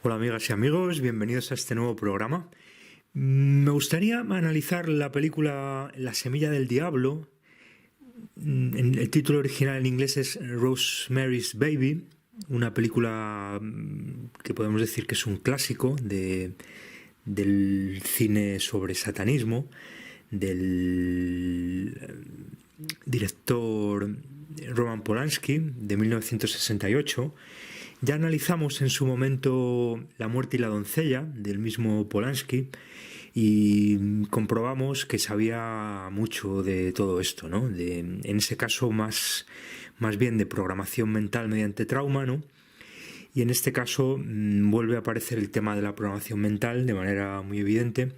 Hola amigas y amigos, bienvenidos a este nuevo programa. Me gustaría analizar la película La semilla del diablo. El título original en inglés es Rosemary's Baby, una película que podemos decir que es un clásico del cine sobre satanismo, del director Roman Polanski de 1968. Ya analizamos en su momento La muerte y la doncella del mismo Polanski y comprobamos que sabía mucho de todo esto, ¿no? En ese caso más bien de programación mental mediante trauma, ¿no? Y en este caso vuelve a aparecer el tema de la programación mental de manera muy evidente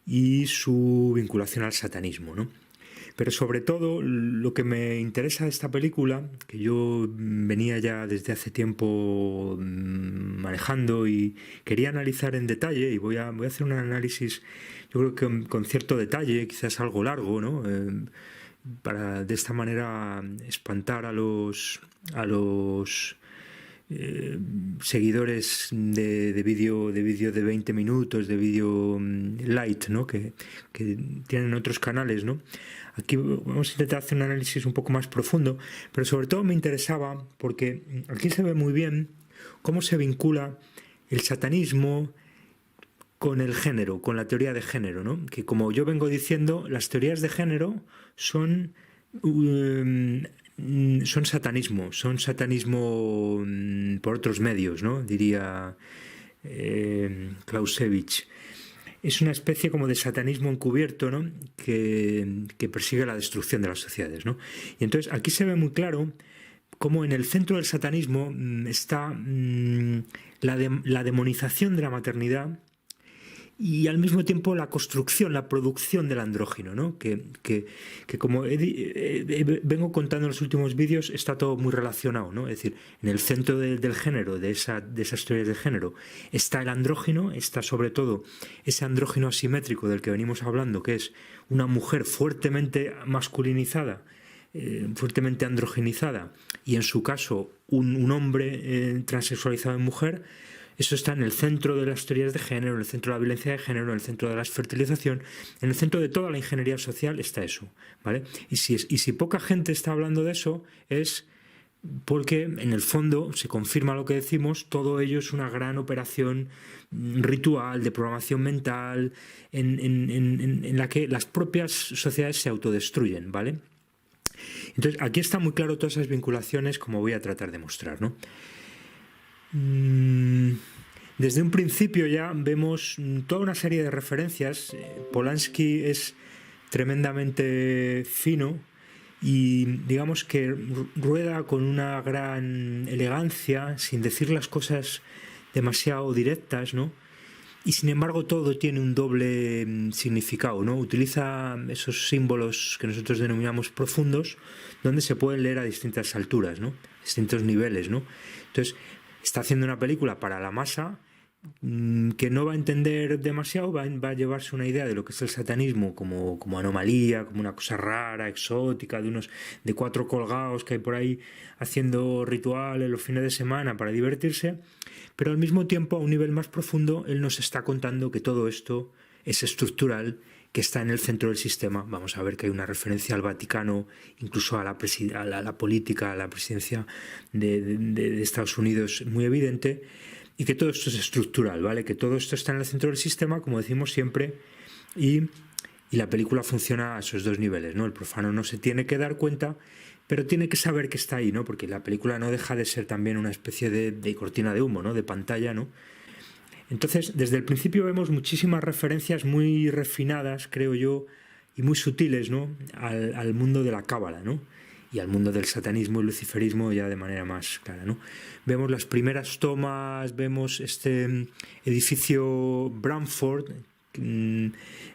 y su vinculación al satanismo, ¿no? Pero sobre todo lo que me interesa de esta película, que yo venía ya desde hace tiempo manejando y quería analizar en detalle, y voy a hacer un análisis, yo creo que con cierto detalle, quizás algo largo, ¿no? Para de esta manera espantar a los seguidores de vídeo de 20 minutos, de vídeo light, ¿no? que tienen otros canales, ¿no? Aquí vamos a intentar hacer un análisis un poco más profundo, pero sobre todo me interesaba porque aquí se ve muy bien cómo se vincula el satanismo con el género, con la teoría de género, ¿no? Que como yo vengo diciendo, las teorías de género son satanismo por otros medios, ¿no? Diría Clausewitz. Es una especie como de satanismo encubierto, ¿no? que persigue la destrucción de las sociedades, ¿no? Y entonces aquí se ve muy claro cómo en el centro del satanismo está la demonización de la maternidad y al mismo tiempo la construcción, la producción del andrógino, ¿no? Que como vengo contando en los últimos vídeos, está todo muy relacionado, ¿no? Es decir, en el centro del género, de esas teorías de género, está el andrógino, está sobre todo ese andrógino asimétrico del que venimos hablando, que es una mujer fuertemente masculinizada, fuertemente androgenizada, y en su caso un hombre transexualizado en mujer. Eso está en el centro de las teorías de género, en el centro de la violencia de género, en el centro de la fertilización, en el centro de toda la ingeniería social está eso, ¿vale? Y si poca gente está hablando de eso es porque en el fondo se confirma lo que decimos, todo ello es una gran operación ritual de programación mental en la que las propias sociedades se autodestruyen, ¿vale? Entonces aquí está muy claro todas esas vinculaciones, como voy a tratar de mostrar, ¿no? Desde un principio ya vemos toda una serie de referencias. Polanski es tremendamente fino y digamos que rueda con una gran elegancia, sin decir las cosas demasiado directas, ¿no? Y sin embargo todo tiene un doble significado, ¿no? Utiliza esos símbolos que nosotros denominamos profundos, donde se pueden leer a distintas alturas, ¿no? Distintos niveles, ¿no? Entonces, está haciendo una película para la masa que no va a entender demasiado, va a llevarse una idea de lo que es el satanismo como anomalía, como una cosa rara, exótica, de 4 colgados que hay por ahí haciendo rituales los fines de semana para divertirse, pero al mismo tiempo a un nivel más profundo él nos está contando que todo esto es estructural, que está en el centro del sistema. Vamos a ver que hay una referencia al Vaticano, incluso a la política, a la presidencia de Estados Unidos muy evidente, y que todo esto es estructural, ¿vale? Que todo esto está en el centro del sistema, como decimos siempre, y la película funciona a esos dos niveles, ¿no? El profano no se tiene que dar cuenta, pero tiene que saber que está ahí, ¿no? Porque la película no deja de ser también una especie de cortina de humo, ¿no? De pantalla, ¿no? Entonces, desde el principio vemos muchísimas referencias muy refinadas, creo yo, y muy sutiles, ¿no? al mundo de la cábala, ¿no? Y al mundo del satanismo y luciferismo ya de manera más clara, ¿no? Vemos las primeras tomas, vemos este edificio Bramford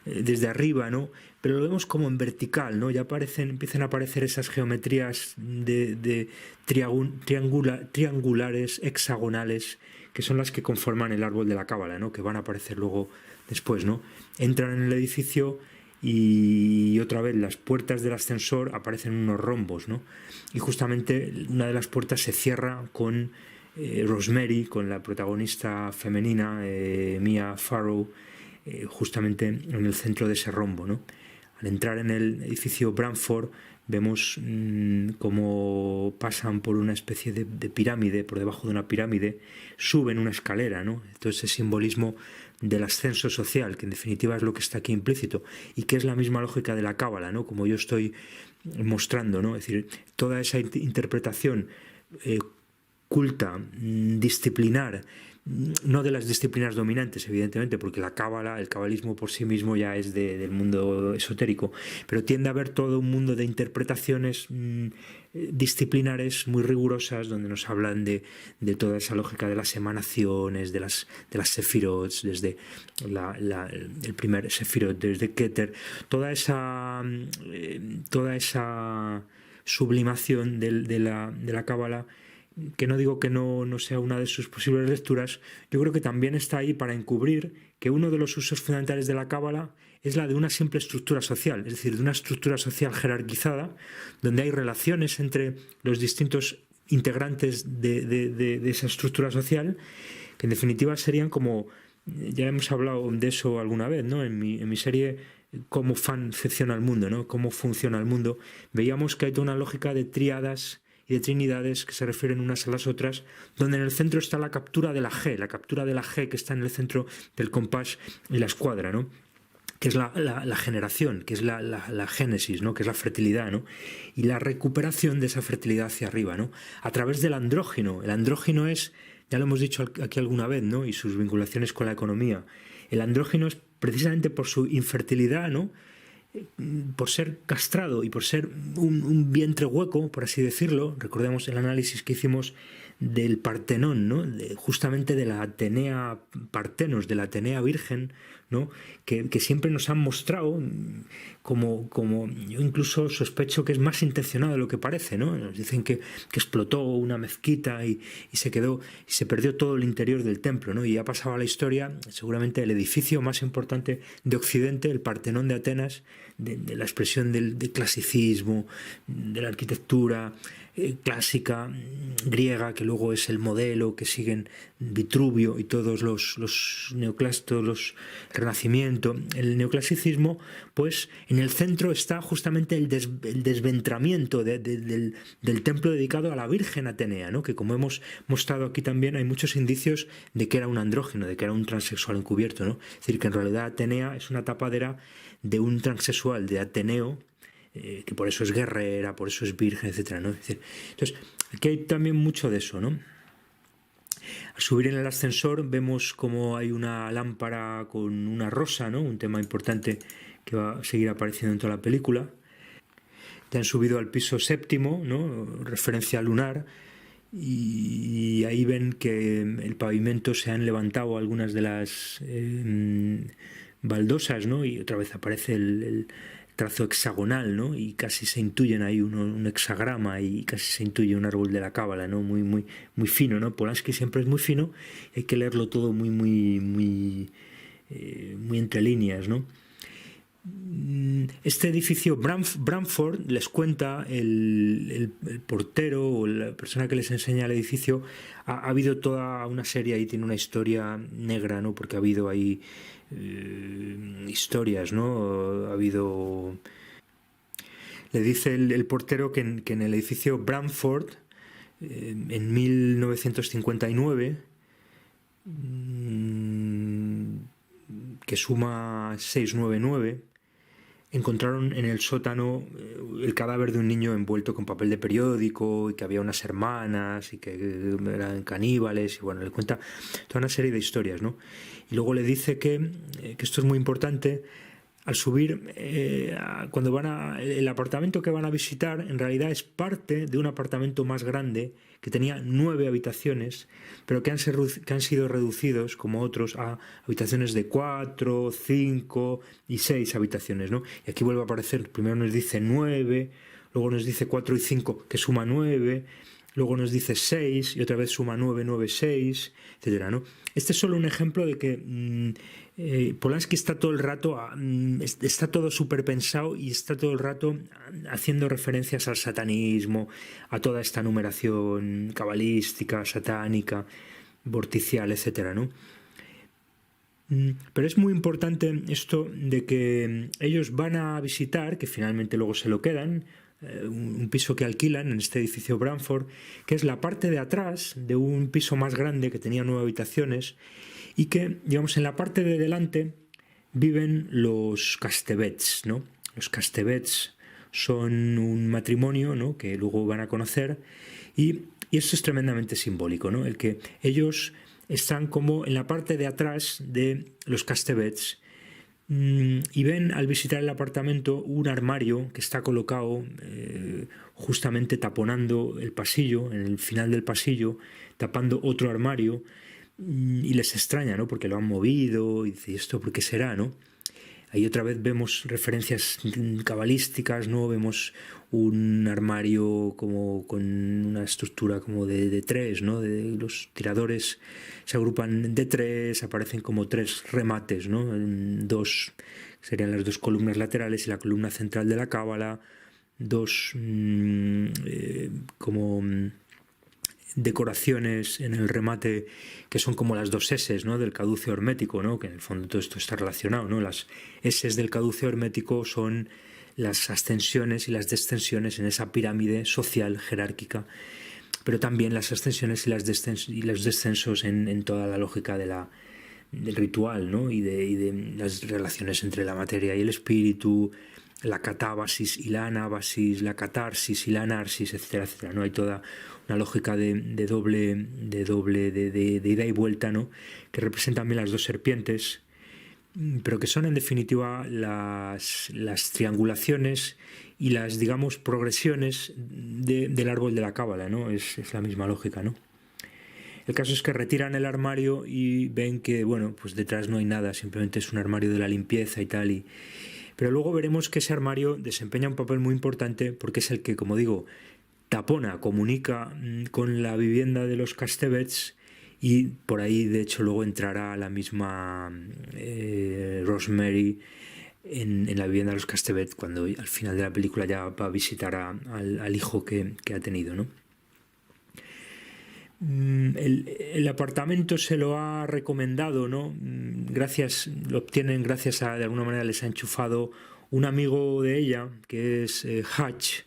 desde arriba, ¿no? Pero lo vemos como en vertical, ¿no? Ya empiezan a aparecer esas geometrías de triangulares, hexagonales, que son las que conforman el árbol de la cábala, ¿no? Que van a aparecer luego después, ¿no? Entran en el edificio y otra vez las puertas del ascensor aparecen unos rombos, ¿no? Y justamente una de las puertas se cierra con Rosemary, con la protagonista femenina, Mia Farrow, justamente en el centro de ese rombo, ¿no? Al entrar en el edificio Bramford vemos cómo pasan por una especie de pirámide, por debajo de una pirámide, suben una escalera, ¿no? Todo ese simbolismo del ascenso social, que en definitiva es lo que está aquí implícito, y que es la misma lógica de la cábala, ¿no? Como yo estoy mostrando, ¿no? Es decir, toda esa interpretación culta, disciplinar, no de las disciplinas dominantes, evidentemente, porque la cábala, el cabalismo por sí mismo ya es del mundo esotérico, pero tiende a haber todo un mundo de interpretaciones disciplinares muy rigurosas, donde nos hablan de toda esa lógica de las emanaciones, de las sefirot, desde el primer sefirot, desde Keter, toda esa sublimación de la cábala, que no digo que no sea una de sus posibles lecturas. Yo creo que también está ahí para encubrir que uno de los usos fundamentales de la cábala es la de una simple estructura social, es decir, de una estructura social jerarquizada, donde hay relaciones entre los distintos integrantes de esa estructura social, que en definitiva serían como, ya hemos hablado de eso alguna vez, ¿no? En mi serie Cómo funciona el mundo, ¿no? Cómo funciona el mundo, veíamos que hay toda una lógica de tríadas y de trinidades que se refieren unas a las otras, donde en el centro está la captura de la G que está en el centro del compás y la escuadra, ¿no? Que es la generación, que es la génesis, ¿no? Que es la fertilidad, ¿no? Y la recuperación de esa fertilidad hacia arriba, ¿no? A través del andrógino. El andrógino es, ya lo hemos dicho aquí alguna vez, ¿no? Y sus vinculaciones con la economía. El andrógino es precisamente por su infertilidad, ¿no? Por ser castrado y por ser un vientre hueco, por así decirlo. Recordemos el análisis que hicimos del Partenón, ¿no? Justamente de la Atenea Partenos, de la Atenea Virgen, ¿no? Que siempre nos han mostrado como yo incluso sospecho que es más intencionado de lo que parece, ¿no? Nos dicen que explotó una mezquita y se perdió todo el interior del templo, ¿no? Y ya pasaba a la historia, seguramente el edificio más importante de Occidente, el Partenón de Atenas, de la expresión del clasicismo, de la arquitectura clásica griega, que luego es el modelo que siguen Vitruvio y todos los neoclásicos, los Renacimiento, el neoclasicismo, pues en el centro está justamente el desventramiento del templo dedicado a la Virgen Atenea, ¿no? Que como hemos mostrado aquí también hay muchos indicios de que era un andrógeno, de que era un transexual encubierto, ¿no? Es decir, que en realidad Atenea es una tapadera de un transexual, de Ateneo, que por eso es guerrera, por eso es virgen, etcétera, ¿no? Es decir, entonces, aquí hay también mucho de eso, ¿no? Al subir en el ascensor vemos como hay una lámpara con una rosa, ¿no? Un tema importante que va a seguir apareciendo en toda la película. Ya han subido al piso séptimo, ¿no? Referencia lunar, y ahí ven que el pavimento se han levantado algunas de las baldosas, ¿no? Y otra vez aparece el trazo hexagonal, ¿no? Y casi se intuyen ahí un hexagrama y casi se intuye un árbol de la cábala, ¿no? Muy fino, ¿no? Polanski siempre es muy fino, hay que leerlo todo muy entre líneas, ¿no? Este edificio Bramford, les cuenta el portero o la persona que les enseña el edificio, ha habido toda una serie ahí, tiene una historia negra, ¿no? Porque ha habido ahí historias, ¿no? Ha habido... Le dice el portero que en el edificio Bramford, en 1959, que suma 699, encontraron en el sótano el cadáver de un niño envuelto con papel de periódico, y que había unas hermanas y que eran caníbales, y bueno, le cuenta toda una serie de historias, ¿no? Y luego le dice que esto es muy importante. Al subir, cuando el apartamento que van a visitar en realidad es parte de un apartamento más grande que tenía 9 habitaciones, pero que han sido reducidos, como otros, a habitaciones de 4, 5 y 6 habitaciones, ¿no? Y aquí vuelve a aparecer, primero nos dice 9, luego nos dice 4 y 5, que suma 9, luego nos dice 6 y otra vez suma 9, 9, 6, etcétera, ¿no? Este es solo un ejemplo de que Polanski está todo el rato, está todo súper pensado y está todo el rato haciendo referencias al satanismo, a toda esta numeración cabalística, satánica, vorticial, etcétera, ¿no? Pero es muy importante esto de que ellos van a visitar, que finalmente luego se lo quedan, un piso que alquilan en este edificio Bramford, que es la parte de atrás de un piso más grande que tenía 9 habitaciones y que, digamos, en la parte de delante viven los Castevets, ¿no? Los Castevets son un matrimonio, ¿no?, que luego van a conocer y esto es tremendamente simbólico, ¿no? El que ellos están como en la parte de atrás de los Castevets y ven al visitar el apartamento un armario que está colocado justamente taponando el pasillo, en el final del pasillo, tapando otro armario y les extraña, ¿no? Porque lo han movido y dice, ¿esto por qué será, no? Ahí otra vez vemos referencias cabalísticas, ¿no? Vemos un armario como con una estructura como de tres, ¿no? Los tiradores se agrupan de tres, aparecen como tres remates, ¿no? Dos serían las dos columnas laterales y la columna central de la cábala, dos como decoraciones en el remate que son como las dos S, ¿no?, del caduceo hermético, ¿no?, que en el fondo todo esto está relacionado, ¿no? Las S del caduceo hermético son las ascensiones y las descensiones en esa pirámide social jerárquica, pero también las ascensiones y los descensos en toda la lógica del ritual, ¿no?, y de las relaciones entre la materia y el espíritu, la catábasis y la anábasis, la catarsis y la anarsis, etcétera, etcétera, ¿no? Hay toda una lógica de ida y vuelta, ¿no?, que representan también las dos serpientes, pero que son en definitiva las triangulaciones y las, digamos, progresiones del árbol de la cábala, ¿no? Es la misma lógica, ¿no? El caso es que retiran el armario y ven que, bueno, pues detrás no hay nada, simplemente es un armario de la limpieza y tal, pero luego veremos que ese armario desempeña un papel muy importante porque es el que, como digo, tapona, comunica con la vivienda de los Castevets y por ahí de hecho luego entrará la misma Rosemary en la vivienda de los Castevets cuando al final de la película ya va a visitar al hijo que ha tenido, ¿no? El apartamento se lo ha recomendado, ¿no? Lo obtienen gracias a, de alguna manera les ha enchufado un amigo de ella que es Hutch,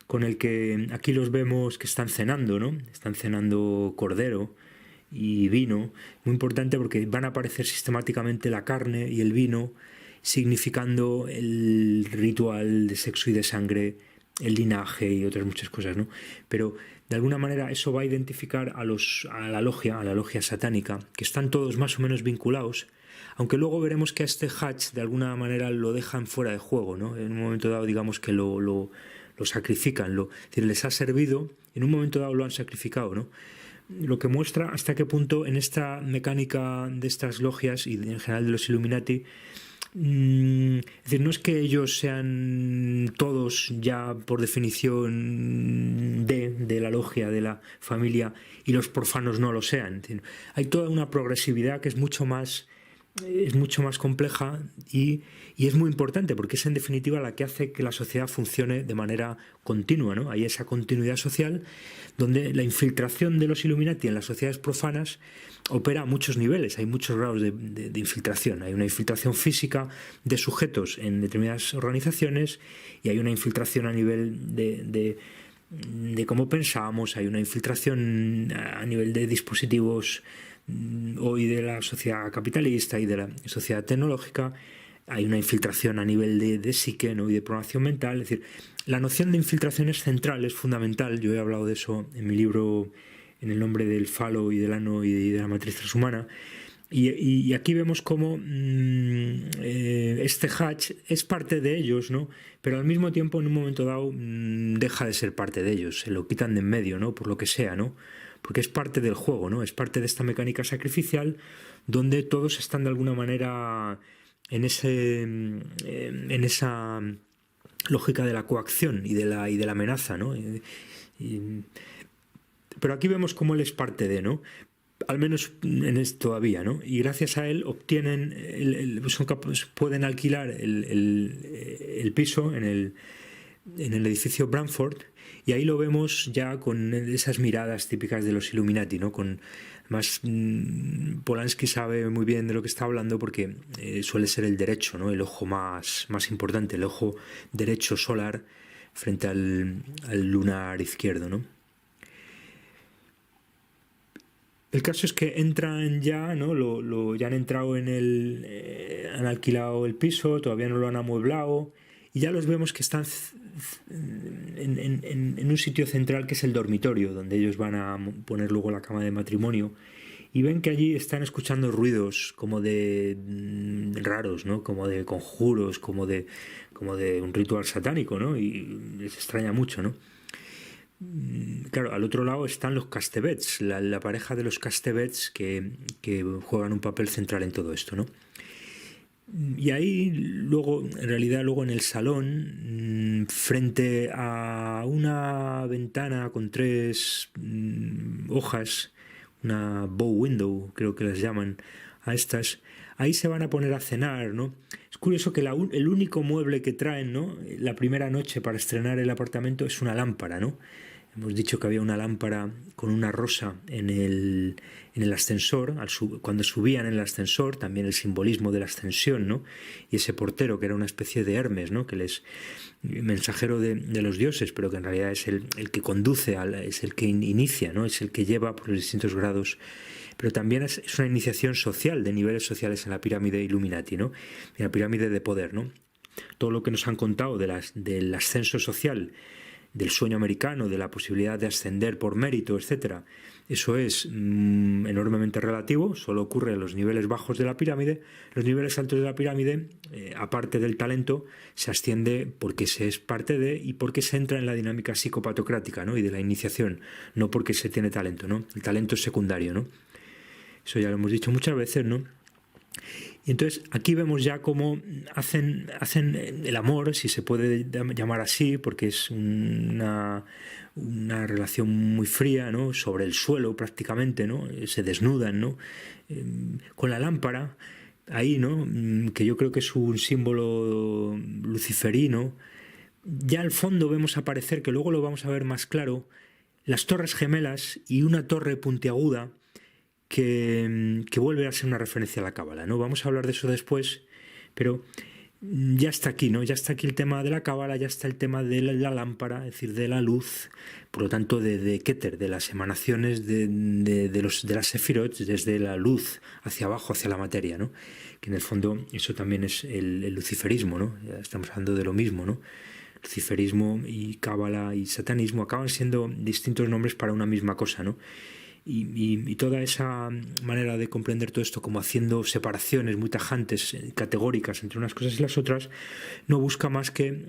con el que aquí los vemos que están cenando, ¿no? Están cenando cordero y vino, muy importante porque van a aparecer sistemáticamente la carne y el vino, significando el ritual de sexo y de sangre, el linaje y otras muchas cosas, ¿no? Pero de alguna manera eso va a identificar a la logia satánica, que están todos más o menos vinculados, aunque luego veremos que a este Hutch de alguna manera lo dejan fuera de juego, ¿no? En un momento dado, digamos que lo sacrifican, es decir, les ha servido, en un momento dado lo han sacrificado, ¿no? Lo que muestra hasta qué punto en esta mecánica de estas logias y en general de los Illuminati, es decir, no es que ellos sean todos ya por definición de la logia, de la familia, y los profanos no lo sean. Es decir, hay toda una progresividad que es mucho más compleja y es muy importante porque es en definitiva la que hace que la sociedad funcione de manera continua, ¿no? Hay esa continuidad social donde la infiltración de los Illuminati en las sociedades profanas opera a muchos niveles, hay muchos grados de infiltración. Hay una infiltración física de sujetos en determinadas organizaciones y hay una infiltración a nivel de cómo pensamos, hay una infiltración a nivel de dispositivos hoy de la sociedad capitalista y de la sociedad tecnológica, hay una infiltración a nivel de psique, ¿no?, y de programación mental. Es decir, la noción de infiltración es central, es fundamental. Yo he hablado de eso en mi libro En el nombre del falo y del ano y de la matriz transhumana. Y aquí vemos cómo este Hutch es parte de ellos, ¿no? Pero al mismo tiempo, en un momento dado, deja de ser parte de ellos, se lo quitan de en medio, ¿no?, por lo que sea, ¿no? Porque es parte del juego, ¿no? Es parte de esta mecánica sacrificial donde todos están de alguna manera en esa lógica de la coacción y de la amenaza, ¿no? pero aquí vemos cómo él es parte de, ¿no? Al menos en esto todavía, ¿no? Y gracias a él obtienen, pueden alquilar el piso en el edificio Bramford, y ahí lo vemos ya con esas miradas típicas de los Illuminati, ¿no? Más Polanski sabe muy bien de lo que está hablando porque suele ser el derecho, ¿no? El ojo más importante, el ojo derecho solar frente al lunar izquierdo, ¿no? El caso es que entran ya, ¿no? Ya han entrado han alquilado el piso, todavía no lo han amueblado, y ya los vemos que están en un sitio central que es el dormitorio, donde ellos van a poner luego la cama de matrimonio, y ven que allí están escuchando ruidos como de raros, ¿no? Como de conjuros, como de un ritual satánico, ¿no? Y les extraña mucho, ¿no? Claro, al otro lado están los Castevets, la pareja de los Castevets que juegan un papel central en todo esto, ¿no? Y ahí luego, en realidad luego en el salón, frente a una ventana con 3 hojas, una bow window creo que las llaman a estas, ahí se van a poner a cenar, ¿no? Es curioso que el único mueble que traen, ¿no? La primera noche para estrenar el apartamento es una lámpara, ¿no? Hemos dicho que había una lámpara con una rosa en el ascensor, cuando subían en el ascensor, también el simbolismo de la ascensión, ¿no? Y ese portero que era una especie de Hermes, ¿no? Que es mensajero de los dioses, pero que en realidad es el que conduce, es el que inicia, ¿no? Es el que lleva por los distintos grados. Pero también es una iniciación social, de niveles sociales en la pirámide Illuminati, ¿no? En la pirámide de poder, ¿no? Todo lo que nos han contado del ascenso social, del sueño americano, de la posibilidad de ascender por mérito, etcétera. Eso es enormemente relativo, solo ocurre en los niveles bajos de la pirámide. Los niveles altos de la pirámide, aparte del talento, se asciende porque se es parte de y porque se entra en la dinámica psicopatocrática, ¿no? Y de la iniciación, no porque se tiene talento, ¿no? El talento es secundario, ¿no? Eso ya lo hemos dicho muchas veces, ¿no? Y entonces aquí vemos ya cómo hacen el amor, si se puede llamar así, porque es una relación muy fría, ¿no? Sobre el suelo prácticamente, ¿no? Se desnudan, ¿no? Con la lámpara, ahí, ¿no? Que yo creo que es un símbolo luciferino. Ya al fondo vemos aparecer, que luego lo vamos a ver más claro, las torres gemelas y una torre puntiaguda que vuelve a ser una referencia a la cábala, ¿no? Vamos a hablar de eso después, pero ya está aquí, ¿no? Ya está aquí el tema de la cábala, ya está el tema de la lámpara, es decir, de la luz, por lo tanto de Keter, de las emanaciones de las sefirot, desde la luz hacia abajo, hacia la materia, ¿no? Que en el fondo eso también es el luciferismo, ¿no? Ya estamos hablando de lo mismo, ¿no? Luciferismo y cábala y satanismo acaban siendo distintos nombres para una misma cosa, ¿no? Y toda esa manera de comprender todo esto como haciendo separaciones muy tajantes, categóricas entre unas cosas y las otras, no busca más que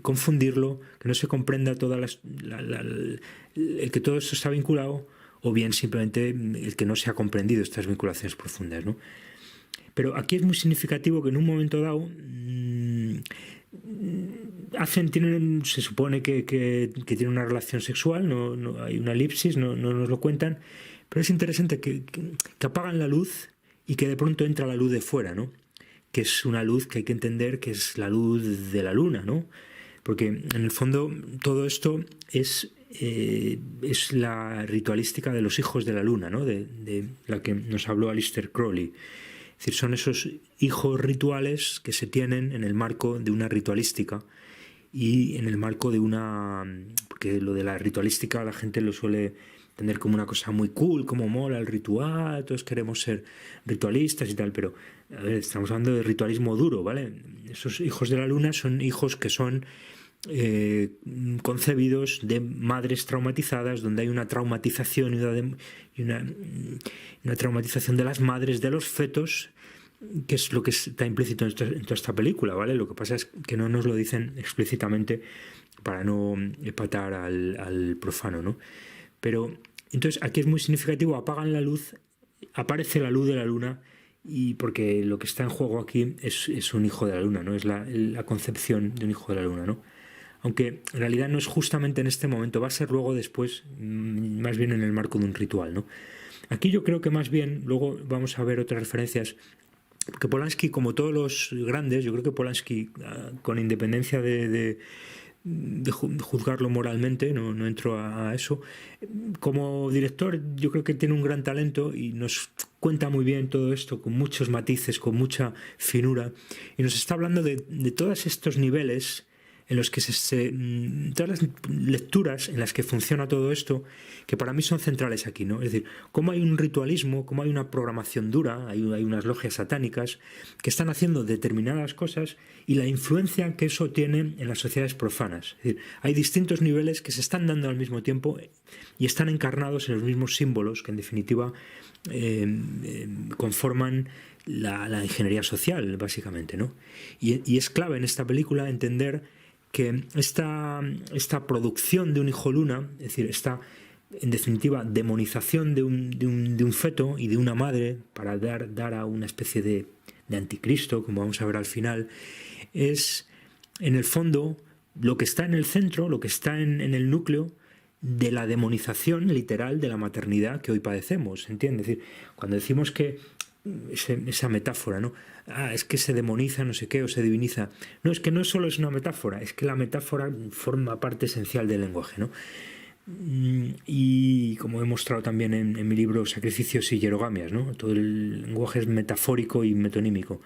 confundirlo, que no se comprenda el que todo esto está vinculado, o bien simplemente el que no se ha comprendido estas vinculaciones profundas, ¿no? Pero aquí es muy significativo que en un momento dado se supone que tienen una relación sexual, no hay una elipsis, no nos lo cuentan, pero es interesante que apagan la luz y que de pronto entra la luz de fuera, ¿no? Que es una luz que hay que entender que es la luz de la luna, ¿no? Porque en el fondo todo esto es la ritualística de los hijos de la luna, ¿no? De la que nos habló Aleister Crowley. Es decir, son esos hijos rituales que se tienen en el marco de una ritualística y en el marco de porque lo de la ritualística la gente lo suele tener como una cosa muy cool, como mola el ritual, todos queremos ser ritualistas y tal, pero a ver, estamos hablando de ritualismo duro, ¿vale? Esos hijos de la luna son hijos que son concebidos de madres traumatizadas, donde hay una traumatización y una traumatización de las madres de los fetos, que es lo que está implícito en toda esta película, ¿vale? Lo que pasa es que no nos lo dicen explícitamente para no empatar al profano, ¿no? Pero entonces aquí es muy significativo, apagan la luz, aparece la luz de la luna, y porque lo que está en juego aquí es un hijo de la luna, ¿no? Es la concepción de un hijo de la luna, ¿no? aunque en realidad no es justamente en este momento, va a ser luego después, más bien en el marco de un ritual, ¿no? Aquí yo creo que más bien, luego vamos a ver otras referencias, porque Polanski, como todos los grandes, yo creo que Polanski, con independencia de juzgarlo moralmente, no entro a eso. Como director, yo creo que tiene un gran talento y nos cuenta muy bien todo esto, con muchos matices, con mucha finura, y nos está hablando de todos estos niveles en los que todas las lecturas en las que funciona todo esto, que para mí son centrales aquí, ¿no? Es decir, cómo hay un ritualismo, cómo hay una programación dura, hay unas logias satánicas que están haciendo determinadas cosas y la influencia que eso tiene en las sociedades profanas. Es decir, hay distintos niveles que se están dando al mismo tiempo y están encarnados en los mismos símbolos que en definitiva conforman la ingeniería social, básicamente, ¿no? Y es clave en esta película entender que esta producción de un hijo luna, es decir, esta, en definitiva, demonización de un feto y de una madre para dar a una especie de anticristo, como vamos a ver al final, es, en el fondo, lo que está en el centro, lo que está en el núcleo de la demonización literal de la maternidad que hoy padecemos, ¿entiendes? Es decir, cuando decimos que esa metáfora, ¿no? Es que se demoniza no sé qué o se diviniza. No, es que no solo es una metáfora, es que la metáfora forma parte esencial del lenguaje, ¿no? Y como he mostrado también en mi libro Sacrificios y Hierogamias, ¿no? Todo el lenguaje es metafórico y metonímico.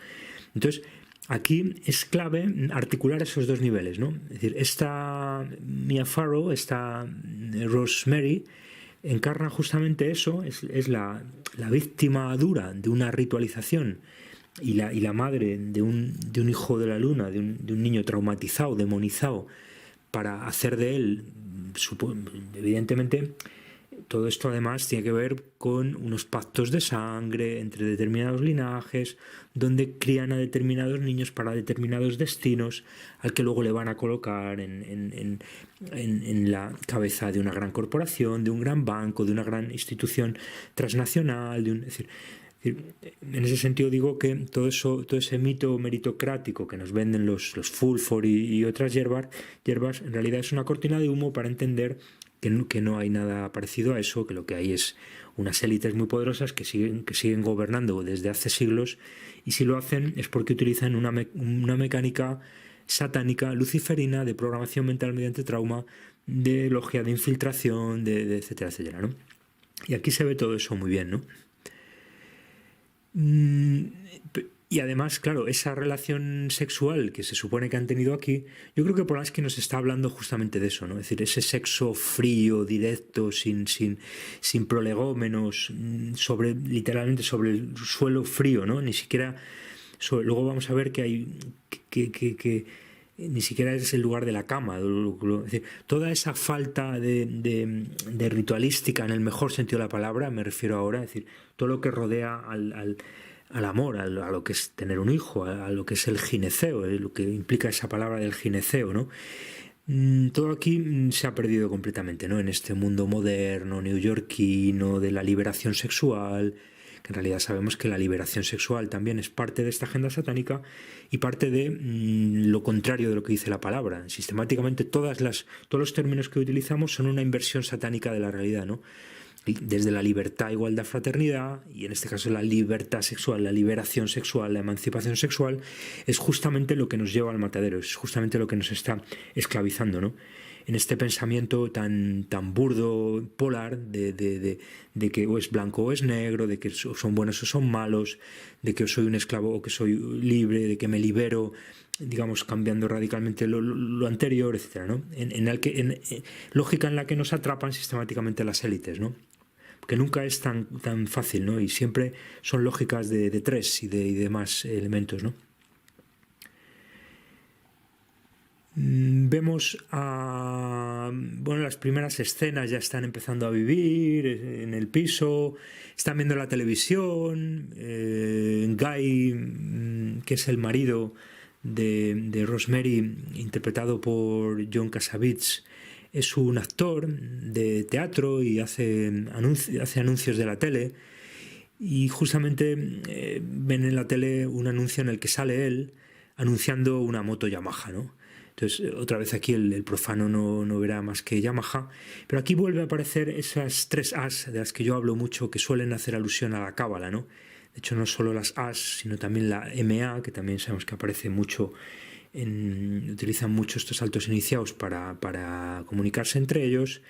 Entonces, aquí es clave articular esos dos niveles, ¿no? Es decir, esta Mia Farrow, esta Rosemary, encarna justamente eso, es la víctima dura de una ritualización y la madre de un hijo de la luna, de un niño traumatizado, demonizado, para hacer de él, evidentemente, todo esto además tiene que ver con unos pactos de sangre entre determinados linajes, donde crían a determinados niños para determinados destinos, al que luego le van a colocar en la cabeza de una gran corporación, de un gran banco, de una gran institución transnacional, es decir, en ese sentido digo que todo ese mito meritocrático que nos venden los Fulford y otras hierbas, en realidad es una cortina de humo para entender que no hay nada parecido a eso, que lo que hay es unas élites muy poderosas que siguen gobernando desde hace siglos, y si lo hacen es porque utilizan una mecánica satánica, luciferina, de programación mental mediante trauma, de logia de infiltración, de etcétera, etcétera, ¿no? Y aquí se ve todo eso muy bien, ¿no? Y además, claro, esa relación sexual que se supone que han tenido aquí, yo creo que Polanski nos está hablando justamente de eso, ¿no? Es decir, ese sexo frío, directo, sin prolegómenos, literalmente sobre el suelo frío, ¿no? Ni siquiera, luego vamos a ver que hay que ni siquiera es el lugar de la cama. Es decir, toda esa falta de ritualística en el mejor sentido de la palabra, me refiero ahora, es decir, todo lo que rodea al amor, a lo que es tener un hijo, a lo que es el gineceo, lo que implica esa palabra del gineceo, ¿no? Todo aquí se ha perdido completamente, ¿no? En este mundo moderno, neoyorquino, de la liberación sexual, que en realidad sabemos que la liberación sexual también es parte de esta agenda satánica y parte de lo contrario de lo que dice la palabra. Sistemáticamente todos los términos que utilizamos son una inversión satánica de la realidad, ¿no? Desde la libertad, igualdad, fraternidad, y en este caso la libertad sexual, la liberación sexual, la emancipación sexual, es justamente lo que nos lleva al matadero, es justamente lo que nos está esclavizando, ¿no? En este pensamiento tan burdo, polar, de que o es blanco o es negro, de que son buenos o son malos, de que soy un esclavo o que soy libre, de que me libero, digamos, cambiando radicalmente lo anterior, etcétera, ¿no? Lógica en la que nos atrapan sistemáticamente las élites, ¿no? Que nunca es tan fácil, ¿no? Y siempre son lógicas de tres y de más elementos, ¿no? Vemos las primeras escenas ya están empezando a vivir en el piso, están viendo la televisión. Guy, que es el marido de Rosemary, interpretado por John Cassavetes, es un actor de teatro y hace anuncios de la tele, y justamente ven en la tele un anuncio en el que sale él anunciando una moto Yamaha, ¿no? Entonces, otra vez aquí el profano no verá más que Yamaha, pero aquí vuelve a aparecer esas 3 As de las que yo hablo mucho, que suelen hacer alusión a la cábala, ¿no? De hecho, no solo las As, sino también la MA, que también sabemos que aparece mucho, utilizan mucho estos altos iniciados para comunicarse entre ellos,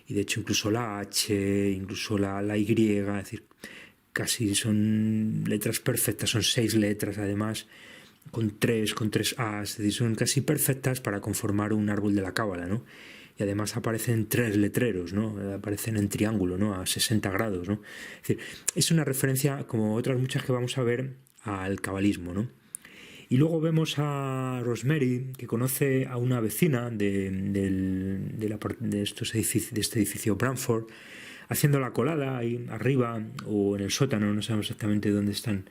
y de hecho incluso la H, incluso la Y, es decir, casi son letras perfectas, son 6 letras además, con tres As, es decir, son casi perfectas para conformar un árbol de la cábala, ¿no? Y además aparecen 3 letreros, ¿no? Aparecen en triángulo, ¿no? A 60 grados, ¿no? Es decir, es una referencia, como otras muchas que vamos a ver, al cabalismo, ¿no? Y luego vemos a Rosemary, que conoce a una vecina de este edificio Branford, haciendo la colada ahí arriba o en el sótano, no sabemos exactamente dónde están.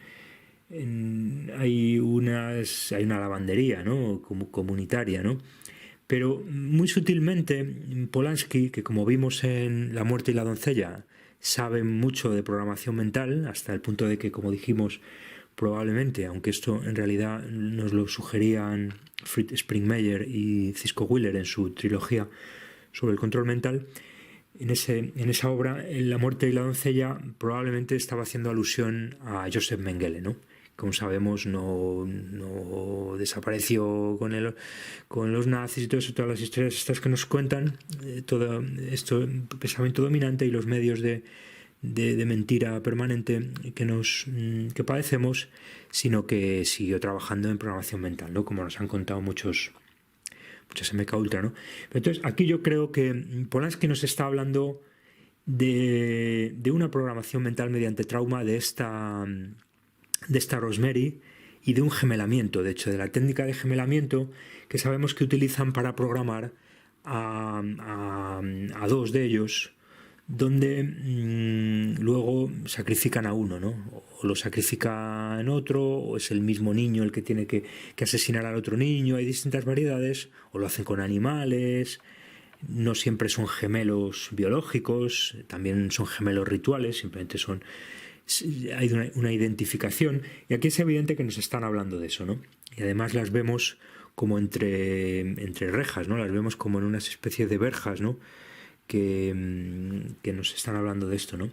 Hay una lavandería, ¿no? Comunitaria, ¿no? Pero muy sutilmente Polanski, que como vimos en La muerte y la doncella, sabe mucho de programación mental, hasta el punto de que, como dijimos, probablemente, aunque esto en realidad nos lo sugerían Fritz Springmeier y Cisco Wheeler en su trilogía sobre el control mental, en esa obra, en La muerte y la doncella, probablemente estaba haciendo alusión a Joseph Mengele, ¿no? Como sabemos, no desapareció con los nazis y todo eso, todas las historias estas que nos cuentan, todo esto, pensamiento dominante y los medios de mentira permanente que padecemos, sino que siguió trabajando en programación mental, ¿no? Como nos han contado muchas MK Ultra, ¿no? Entonces, aquí yo creo que Polanski nos está hablando de una programación mental mediante trauma de esta Rosemary, y de un gemelamiento, de hecho, de la técnica de gemelamiento que sabemos que utilizan para programar a 2 de ellos, donde luego sacrifican a uno, ¿no? O lo sacrifican otro, o es el mismo niño el que tiene que asesinar al otro niño. Hay distintas variedades, o lo hacen con animales. No siempre son gemelos biológicos, también son gemelos rituales, simplemente hay una identificación, y aquí es evidente que nos están hablando de eso, ¿no? Y además las vemos como entre rejas, ¿no? Las vemos como en unas especies de verjas, ¿no? Que nos están hablando de esto, ¿no?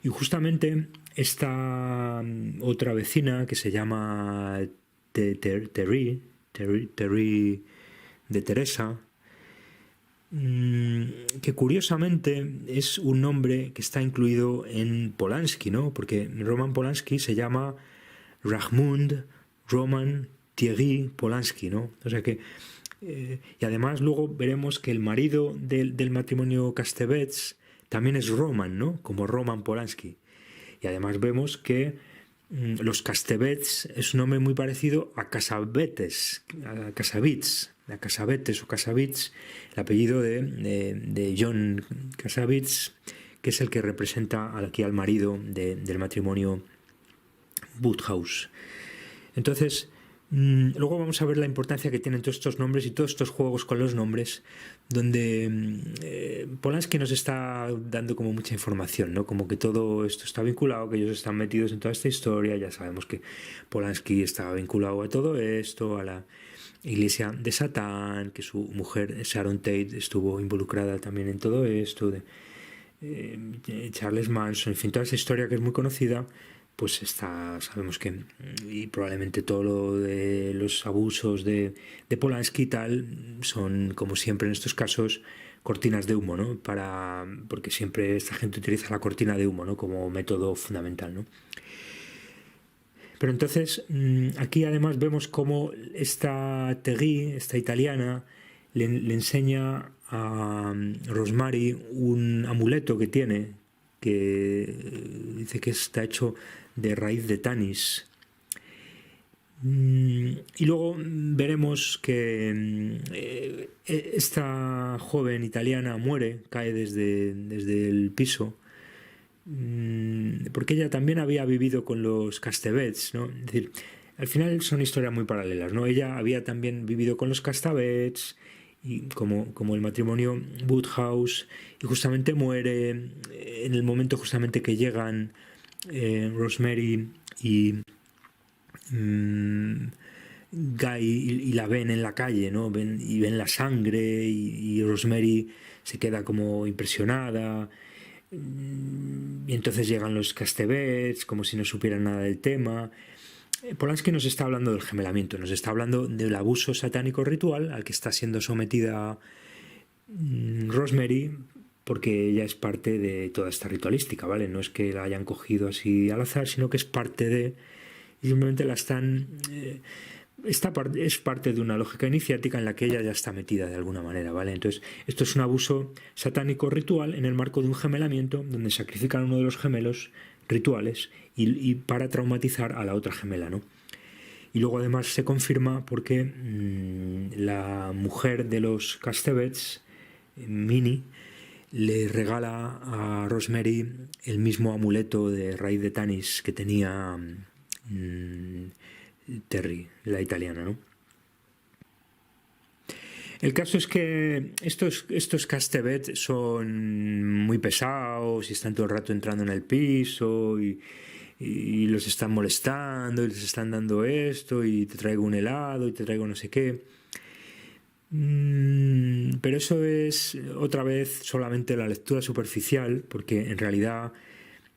Y justamente esta otra vecina, que se llama Terry de Teresa, que curiosamente es un nombre que está incluido en Polanski, ¿no? Porque Roman Polanski se llama Rahmund Roman Thierry Polanski, ¿no? O sea que y además luego veremos que el marido del matrimonio Castevetz también es Roman, ¿no? Como Roman Polanski. Y además vemos que los Castevetz es un nombre muy parecido a Cassavetes, a Cassavetes o Casavits, el apellido de John Cassavetes, que es el que representa aquí al marido del matrimonio Woodhouse. Entonces, luego vamos a ver la importancia que tienen todos estos nombres y todos estos juegos con los nombres, donde Polanski nos está dando como mucha información, ¿no? Como que todo esto está vinculado, que ellos están metidos en toda esta historia. Ya sabemos que Polanski estaba vinculado a todo esto, a la Iglesia de Satán, que su mujer Sharon Tate estuvo involucrada también en todo esto, Charles Manson, en fin, toda esa historia que es muy conocida, pues sabemos que, y probablemente todo lo de los abusos de Polanski y tal, son, como siempre en estos casos, cortinas de humo, ¿no? Porque siempre esta gente utiliza la cortina de humo, ¿no? Como método fundamental, ¿no? Pero entonces, aquí además vemos cómo esta Terry, esta italiana, le enseña a Rosemary un amuleto que tiene, que dice que está hecho de raíz de tanis. Y luego veremos que esta joven italiana muere, cae desde el piso, porque ella también había vivido con los Castevetz, ¿no? Es decir, al final son historias muy paralelas, ¿no? Ella había también vivido con los Castevetz, y como el matrimonio Woodhouse, y justamente muere en el momento justamente que llegan Rosemary y Guy y la ven en la calle, ¿no? Ven la sangre y Rosemary se queda como impresionada. Y entonces llegan los Castevets, como si no supieran nada del tema. Polanski nos está hablando del gemelamiento, nos está hablando del abuso satánico ritual al que está siendo sometida Rosemary, porque ella es parte de toda esta ritualística, ¿vale? No es que la hayan cogido así al azar, sino que es parte de... Y simplemente la están... es parte de una lógica iniciática en la que ella ya está metida de alguna manera, ¿vale? Entonces, esto es un abuso satánico ritual en el marco de un gemelamiento donde sacrifican a uno de los gemelos rituales y para traumatizar a la otra gemela, ¿no? Y luego además se confirma porque la mujer de los Castevets, Minnie, le regala a Rosemary el mismo amuleto de raíz de Tanis que tenía Terry, la italiana, ¿no? El caso es que estos Castevets son muy pesados y están todo el rato entrando en el piso y los están molestando y les están dando esto y te traigo un helado y te traigo no sé qué. Pero eso es otra vez solamente la lectura superficial, porque en realidad,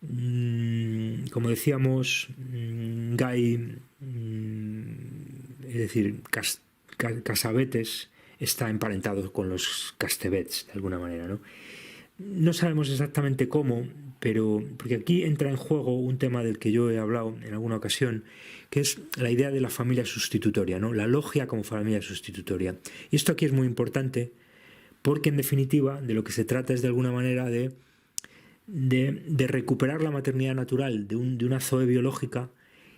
como decíamos, Guy, es decir, Cassavetes, está emparentado con los Castevets de alguna manera, ¿no? No sabemos exactamente cómo, pero porque aquí entra en juego un tema del que yo he hablado en alguna ocasión, que es la idea de la familia sustitutoria, ¿no? La logia como familia sustitutoria. Y esto aquí es muy importante porque en definitiva de lo que se trata es de alguna manera de recuperar la maternidad natural de una zoe biológica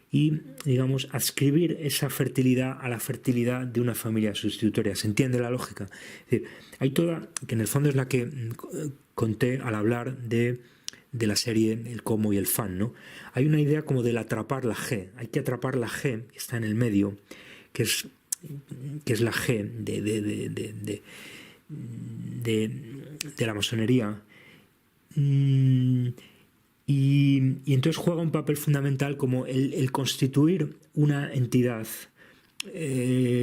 y, digamos, adscribir esa fertilidad a la fertilidad de una familia sustitutoria. ¿Se entiende la lógica? Es decir, hay toda, que en el fondo es la que conté al hablar de la serie El cómo y el fan, ¿no? Hay una idea como del atrapar la G. Hay que atrapar la G que está en el medio, que es la G de la masonería. Y entonces juega un papel fundamental como el constituir una entidad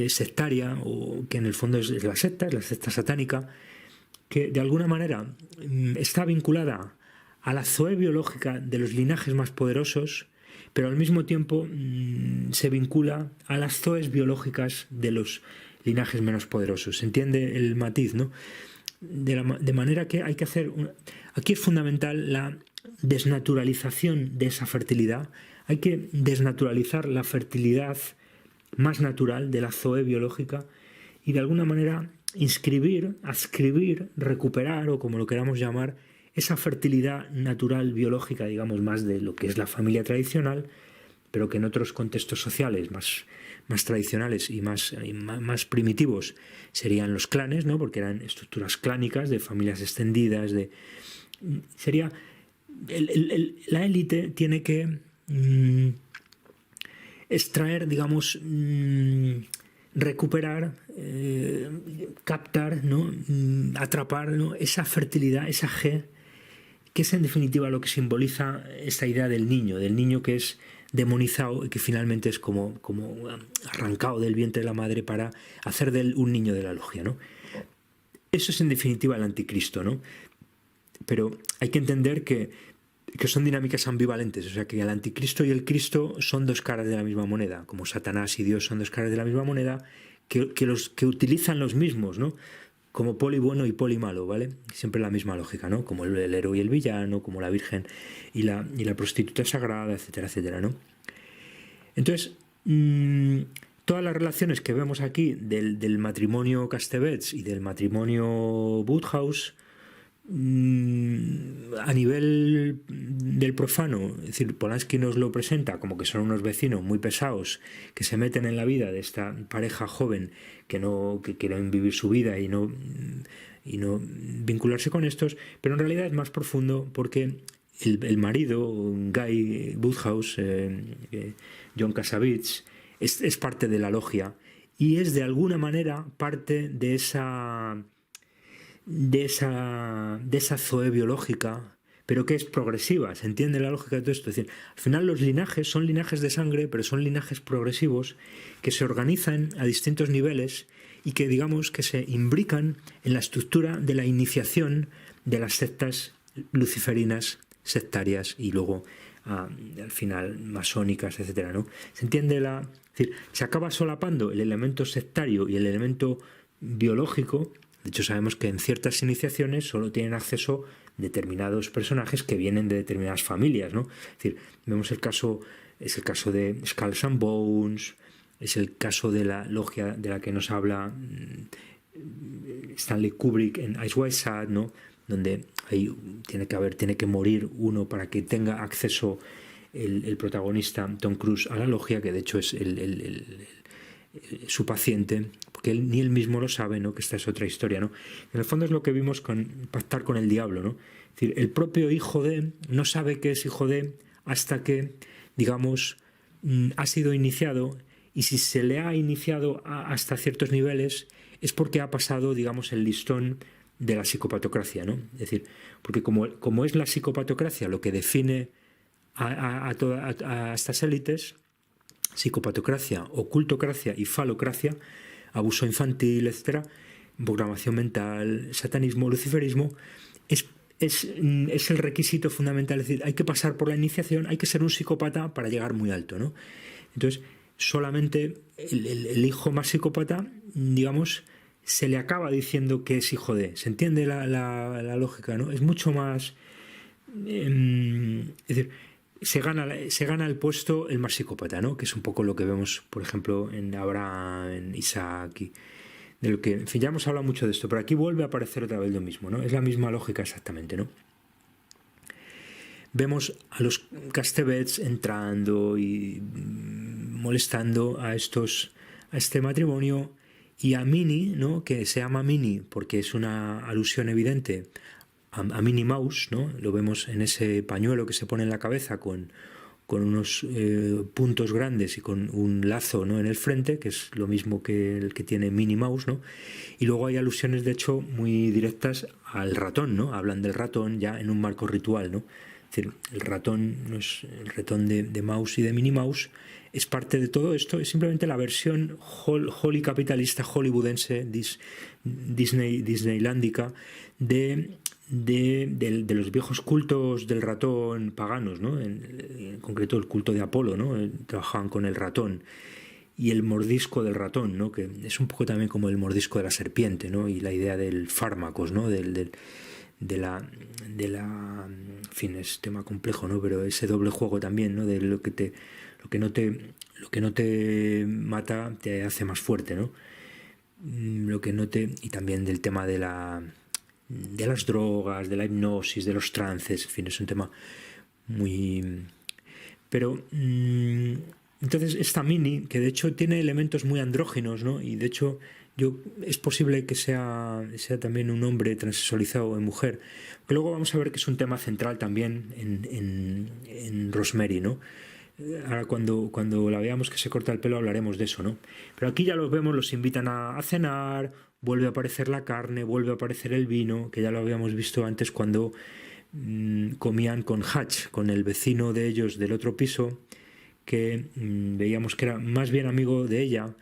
sectaria, o que en el fondo es la secta satánica, que de alguna manera está vinculada a la zoe biológica de los linajes más poderosos, pero al mismo tiempo se vincula a las zoes biológicas de los linajes menos poderosos. ¿Se entiende el matiz, no? De manera que hay que hacer... Aquí es fundamental la desnaturalización de esa fertilidad. Hay que desnaturalizar la fertilidad más natural de la zoe biológica y de alguna manera inscribir, adscribir, recuperar, o como lo queramos llamar, esa fertilidad natural biológica, digamos, más de lo que es la familia tradicional, pero que en otros contextos sociales más tradicionales y más primitivos serían los clanes, ¿no? Porque eran estructuras clánicas de familias extendidas, sería la élite tiene que extraer, digamos, recuperar, captar, ¿no? Atrapar, ¿no? Esa fertilidad, esa G, que es en definitiva lo que simboliza esta idea del niño que es demonizado y que finalmente es como arrancado del vientre de la madre para hacer de él un niño de la logia, ¿no? Eso es en definitiva el anticristo, ¿no? Pero hay que entender que son dinámicas ambivalentes, o sea que el anticristo y el Cristo son dos caras de la misma moneda, como Satanás y Dios son dos caras de la misma moneda, que utilizan los mismos, ¿no? Como poli bueno y poli malo, ¿vale? Siempre la misma lógica, ¿no? Como el héroe y el villano, como la virgen y la prostituta sagrada, etcétera, etcétera, ¿no? Entonces, todas las relaciones que vemos aquí del matrimonio Castevets y del matrimonio Woodhouse, a nivel del profano, es decir, Polanski nos lo presenta como que son unos vecinos muy pesados que se meten en la vida de esta pareja joven que quieren vivir su vida y no vincularse con estos, pero en realidad es más profundo porque el marido, Guy Woodhouse, John Cassavetes, es parte de la logia y es de alguna manera parte de esa zoe biológica pero que es progresiva. ¿Se entiende la lógica de todo esto? Es decir, al final los linajes son linajes de sangre, pero son linajes progresivos que se organizan a distintos niveles y que, digamos, que se imbrican en la estructura de la iniciación de las sectas luciferinas, sectarias y luego al final masónicas, etcétera, ¿no? ¿Se entiende es decir, se acaba solapando el elemento sectario y el elemento biológico? De hecho, sabemos que en ciertas iniciaciones solo tienen acceso determinados personajes que vienen de determinadas familias, ¿no? Es decir, vemos es el caso de Skulls and Bones, es el caso de la logia de la que nos habla Stanley Kubrick en Eyes Wide Shut, ¿no? Donde tiene que morir uno para que tenga acceso el protagonista Tom Cruise a la logia, que de hecho es su paciente, porque ni él mismo lo sabe, ¿no? Que esta es otra historia, ¿no? En el fondo es lo que vimos con Pactar con el Diablo, ¿no? Es decir, el propio hijo de no sabe que es hijo de hasta que, digamos, ha sido iniciado, y si se le ha iniciado hasta ciertos niveles es porque ha pasado, digamos, el listón de la psicopatocracia, ¿no? Es decir, porque como es la psicopatocracia lo que define a estas élites, psicopatocracia, ocultocracia y falocracia, abuso infantil, etcétera, programación mental, satanismo, luciferismo, es el requisito fundamental. Es decir, hay que pasar por la iniciación, hay que ser un psicópata para llegar muy alto, ¿no? Entonces, solamente el hijo más psicópata, digamos, se le acaba diciendo que es hijo de. ¿Se entiende la lógica, no? Es mucho más... es decir, se gana el puesto el más psicópata, ¿no? Que es un poco lo que vemos, por ejemplo, en Abraham, en Isaac, y de lo que, en fin, ya hemos hablado mucho de esto, pero aquí vuelve a aparecer otra vez lo mismo, ¿no? Es la misma lógica exactamente, ¿no? Vemos a los Castebets entrando y molestando a este matrimonio, y a Minnie, ¿no? Que se llama Minnie porque es una alusión evidente a Minnie Mouse, ¿no? Lo vemos en ese pañuelo que se pone en la cabeza con unos puntos grandes y con un lazo, ¿no? En el frente, que es lo mismo que el que tiene Minnie Mouse, ¿no? Y luego hay alusiones, de hecho, muy directas al ratón, ¿no? Hablan del ratón ya en un marco ritual, ¿no? Es decir, el ratón no es el ratón de Mouse y de Minnie Mouse, es parte de todo esto, es simplemente la versión holly capitalista, hollywoodense, disneylándica de los viejos cultos del ratón paganos, ¿no? En concreto el culto de Apolo, ¿no? Trabajaban con el ratón y el mordisco del ratón, ¿no? Que es un poco también como el mordisco de la serpiente, ¿no? Y la idea del fármacos, ¿no? de la en fin, es tema complejo, ¿no? Pero ese doble juego también, ¿no? De lo que no te mata te hace más fuerte, ¿no? Y también del tema de las drogas, de la hipnosis, de los trances, en fin, es un tema muy... Pero entonces esta Minnie, que de hecho tiene elementos muy andróginos, ¿no? Y de hecho es posible que sea también un hombre transexualizado en mujer, pero luego vamos a ver que es un tema central también en Rosemary, ¿no? Ahora cuando la veamos que se corta el pelo hablaremos de eso, ¿no? Pero aquí ya los vemos, los invitan a cenar, vuelve a aparecer la carne, vuelve a aparecer el vino, que ya lo habíamos visto antes cuando comían con Hutch, con el vecino de ellos del otro piso, que veíamos que era más bien amigo de ella,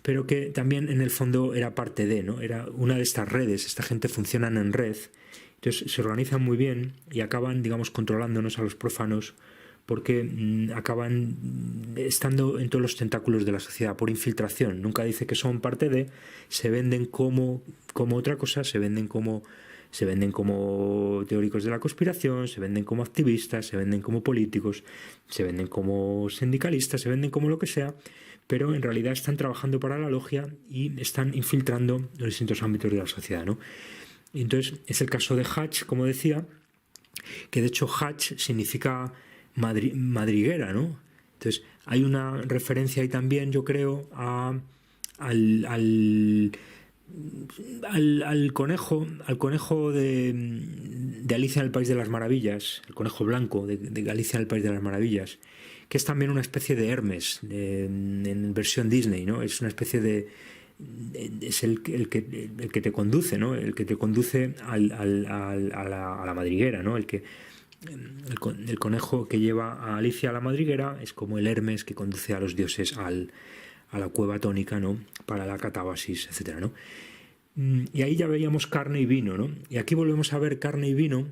pero que también en el fondo era parte de, ¿no? Era una de estas redes, esta gente funciona en red, entonces se organizan muy bien y acaban, digamos, controlándonos a los profanos, porque acaban estando en todos los tentáculos de la sociedad por infiltración. Nunca dice que son parte de, se venden como otra cosa, se venden como teóricos de la conspiración, se venden como activistas, se venden como políticos, se venden como sindicalistas, se venden como lo que sea, pero en realidad están trabajando para la logia y están infiltrando los distintos ámbitos de la sociedad, ¿no? Y entonces es el caso de Hutch, como decía, que de hecho Hutch significa madriguera, ¿no? Entonces hay una referencia ahí también, yo creo, al conejo de Alicia en el País de las Maravillas, el conejo blanco de Alicia en el País de las Maravillas, que es también una especie de Hermes en versión Disney, ¿no? Es una especie es el que te conduce, ¿no? El que te conduce a la madriguera, ¿no? El conejo que lleva a Alicia a la madriguera es como el Hermes que conduce a los dioses a la cueva tónica, ¿no? Para la catábasis, etcétera, ¿no? Y ahí ya veíamos carne y vino, ¿no? Y aquí volvemos a ver carne y vino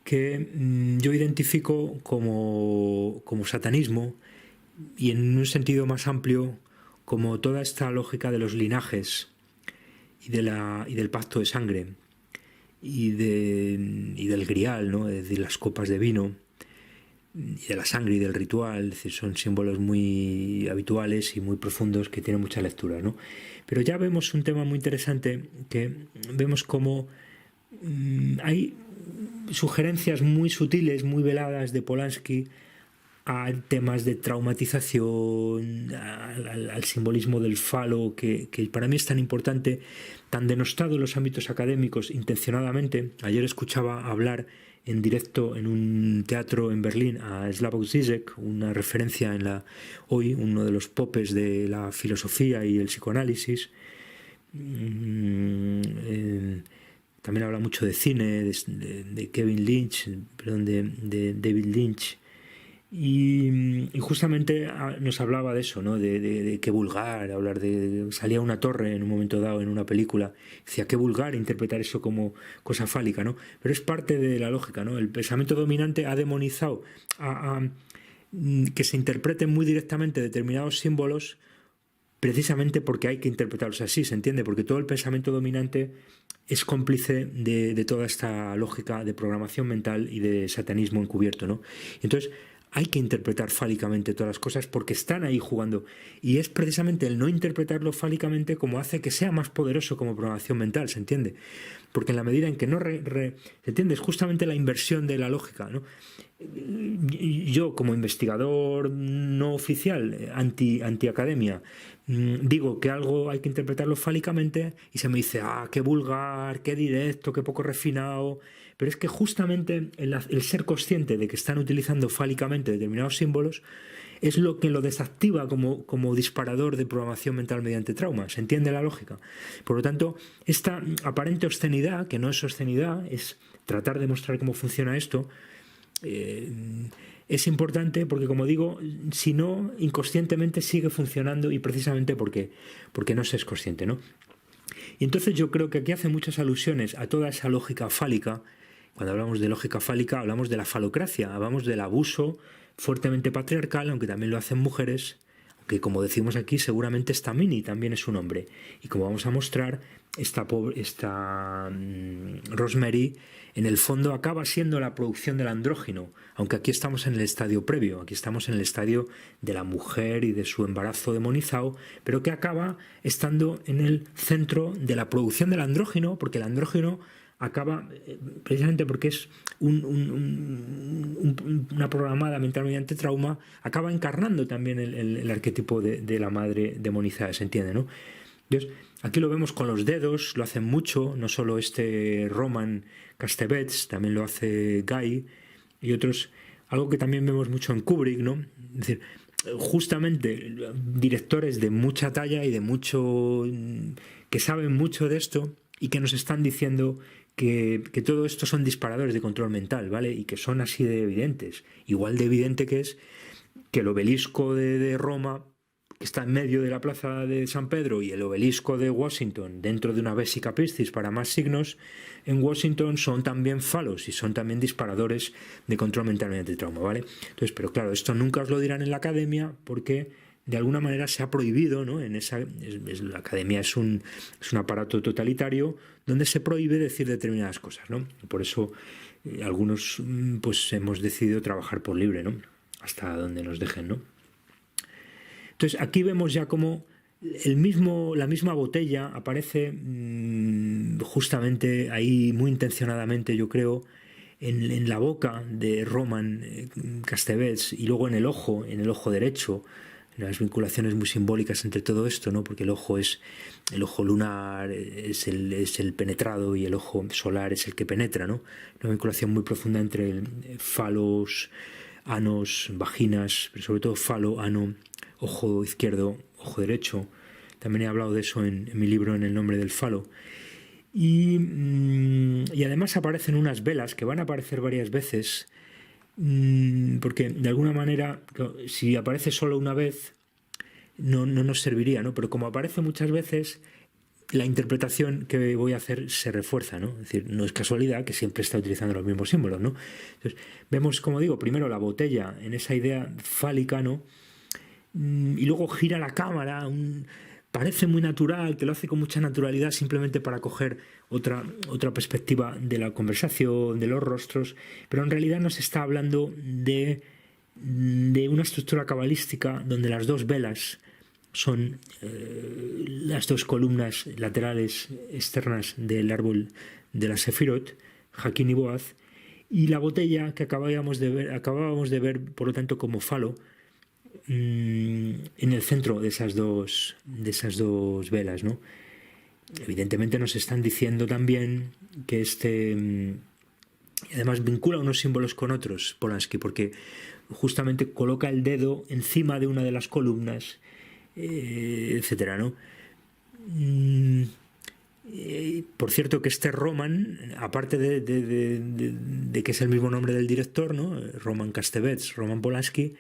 que yo identifico como satanismo, y en un sentido más amplio como toda esta lógica de los linajes y del pacto de sangre y del grial, ¿no? De las copas de vino y de la sangre y del ritual. Es decir, son símbolos muy habituales y muy profundos que tienen mucha lectura, ¿no? Pero ya vemos un tema muy interesante, que vemos como hay sugerencias muy sutiles, muy veladas de Polanski a temas de traumatización, al simbolismo del falo, que para mí es tan importante, tan denostado en los ámbitos académicos intencionadamente. Ayer escuchaba hablar en directo en un teatro en Berlín a Slavoj Žižek, una referencia hoy uno de los popes de la filosofía y el psicoanálisis. También habla mucho de cine, de Kevin Lynch, perdón, de David Lynch. Y justamente nos hablaba de eso, ¿no? De qué vulgar, salía una torre en un momento dado en una película, decía qué vulgar interpretar eso como cosa fálica, ¿no? Pero es parte de la lógica, ¿no? El pensamiento dominante ha demonizado que se interpreten muy directamente determinados símbolos, precisamente porque hay que interpretarlos así, ¿se entiende? Porque todo el pensamiento dominante es cómplice de toda esta lógica de programación mental y de satanismo encubierto, ¿no? Entonces hay que interpretar fálicamente todas las cosas porque están ahí jugando, y es precisamente el no interpretarlo fálicamente como hace que sea más poderoso como programación mental, ¿se entiende? Porque en la medida en que no ¿se entiende? Es justamente la inversión de la lógica, ¿no? Yo como investigador no oficial, anti-academia, digo que algo hay que interpretarlo fálicamente y se me dice, qué vulgar, qué directo, qué poco refinado. Pero es que justamente el ser consciente de que están utilizando fálicamente determinados símbolos es lo que lo desactiva como disparador de programación mental mediante trauma. ¿Se entiende la lógica? Por lo tanto, esta aparente obscenidad, que no es obscenidad, es tratar de mostrar cómo funciona esto, es importante porque, como digo, si no, inconscientemente sigue funcionando, y precisamente porque no se es consciente, ¿no? Y entonces yo creo que aquí hace muchas alusiones a toda esa lógica fálica. Cuando hablamos de lógica fálica hablamos de la falocracia, hablamos del abuso fuertemente patriarcal, aunque también lo hacen mujeres, aunque como decimos aquí seguramente Stamini también es un hombre. Y como vamos a mostrar, esta Rosemary en el fondo acaba siendo la producción del andrógino, aunque aquí estamos en el estadio previo, aquí estamos en el estadio de la mujer y de su embarazo demonizado, pero que acaba estando en el centro de la producción del andrógino, porque el andrógino acaba, precisamente porque es una programada mental mediante trauma, acaba encarnando también el arquetipo de la madre demonizada, ¿se entiende, no? Entonces, aquí lo vemos con los dedos, lo hacen mucho, no solo Roman Castevetz, también lo hace Guy y otros, algo que también vemos mucho en Kubrick, ¿no? Es decir, justamente directores de mucha talla y de mucho, que saben mucho de esto y que nos están diciendo que todo esto son disparadores de control mental, ¿vale? Y que son así de evidentes. Igual de evidente que es que el obelisco de Roma, que está en medio de la plaza de San Pedro, y el obelisco de Washington dentro de una Vesica Piscis para más signos, en Washington son también falos y son también disparadores de control mental mediante trauma, ¿vale? Entonces, pero claro, esto nunca os lo dirán en la academia porque de alguna manera se ha prohibido, ¿no? La academia es un aparato totalitario donde se prohíbe decir determinadas cosas, ¿no? Por eso algunos pues hemos decidido trabajar por libre, ¿no? Hasta donde nos dejen, ¿no? Entonces aquí vemos ya cómo la misma botella aparece justamente ahí, muy intencionadamente, yo creo, en la boca de Roman Castevetz, y luego en el ojo derecho. Las vinculaciones muy simbólicas entre todo esto, ¿no? Porque el ojo lunar es el penetrado y el ojo solar es el que penetra, ¿no? Una vinculación muy profunda entre falos, anos, vaginas, pero sobre todo falo, ano, ojo izquierdo, ojo derecho. También he hablado de eso en mi libro En el nombre del falo. Y además aparecen unas velas que van a aparecer varias veces, porque de alguna manera, si aparece solo una vez, no nos serviría, ¿no? Pero como aparece muchas veces, la interpretación que voy a hacer se refuerza, ¿no? Es decir, no es casualidad que siempre está utilizando los mismos símbolos, ¿no? Entonces, vemos, como digo, primero la botella en esa idea fálica, ¿no? Y luego gira la cámara, parece muy natural, que lo hace con mucha naturalidad simplemente para coger otra perspectiva de la conversación, de los rostros, pero en realidad nos está hablando de una estructura cabalística donde las dos velas son las dos columnas laterales externas del árbol de la Sefirot, Jaquín y Boaz, y la botella que acabábamos de ver, por lo tanto, como falo, en el centro de esas dos velas, ¿no? Evidentemente nos están diciendo también que además vincula unos símbolos con otros, Polanski, porque justamente coloca el dedo encima de una de las columnas, etcétera, ¿no? Por cierto, que Roman, aparte de que es el mismo nombre del director, ¿no? Roman Castevetz, Roman Polanski,